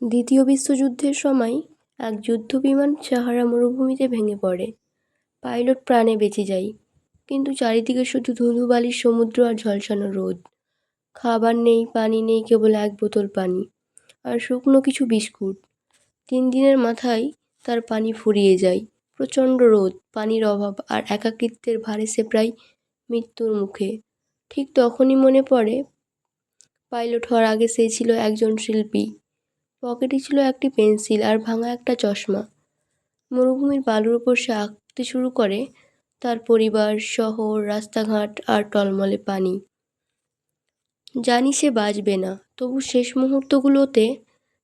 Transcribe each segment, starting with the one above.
দ্বিতীয় বিশ্বযুদ্ধের সময় এক যুদ্ধবিমান সাহারা মরুভূমিতে ভেঙে পড়ে। পাইলট প্রাণে বেঁচে যায়, কিন্তু চারিদিকে শুধু ধুধুবালির সমুদ্র আর ঝলসানো রোদ। খাবার নেই, পানি নেই, কেবল এক বোতল পানি আর শুকনো কিছু বিস্কুট। 3 দিনের মাথায় তার পানি ফুরিয়ে যায়। প্রচণ্ড রোদ, পানির অভাব আর একাকিত্বের ভারে সে প্রায় মৃত্যুর মুখে। ঠিক তখনই মনে পড়ে, পাইলট হওয়ার আগে সে ছিল একজন শিল্পী। পকেটে ছিল একটি পেন্সিল আর ভাঙা একটা চশমা। মরুভূমির বালুর ওপর সে আঁকতে শুরু করে তার পরিবার, শহর, রাস্তাঘাট আর টলমলে পানি। জানি সে বাঁচবে না, তবু শেষ মুহূর্তগুলোতে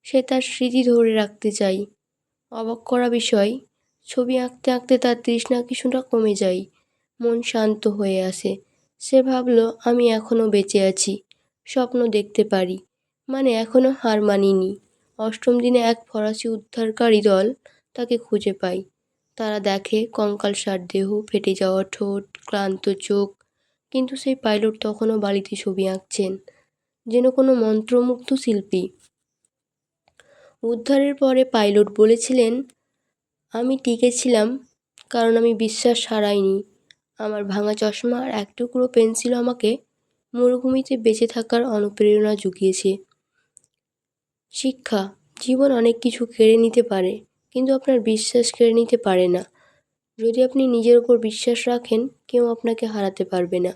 সে তার স্মৃতি ধরে রাখতে চাই। অবাক করা বিষয়, ছবি আঁকতে আঁকতে তার তৃষ্ণা কিছুটা কমে যায়, মন শান্ত হয়ে আসে। সে ভাবল, আমি এখনও বেঁচে আছি, স্বপ্ন দেখতে পারি, মানে এখনও হার মানিনি। অষ্টম দিনে এক ফরাসি উদ্ধারকারী দল তাকে খুঁজে পায়। তারা দেখে কঙ্কালসার দেহ, ফেটে যাওয়া ঠোঁট, ক্লান্ত চোখ, কিন্তু সেই পাইলট তখনও বালিতে ছবি আঁকছেন, যেন কোনো মন্ত্রমুগ্ধ শিল্পী। উদ্ধারের পরে পাইলট বলেছিলেন, আমি টিকেছিলাম কারণ আমি বিশ্বাস হারাইনি। আমার ভাঙা চশমা আর এক টুকরো পেন্সিল আমাকে মরুভূমিতে বেঁচে থাকার অনুপ্রেরণা জুগিয়েছে। শিক্ষা, জীবন অনেক কিছু কেড়ে নিতে পারে, কিন্তু আপনার বিশ্বাস কেড়ে নিতে পারে না। যদি আপনি নিজের ওপর বিশ্বাস রাখেন, কেউ আপনাকে হারাতে পারবে না।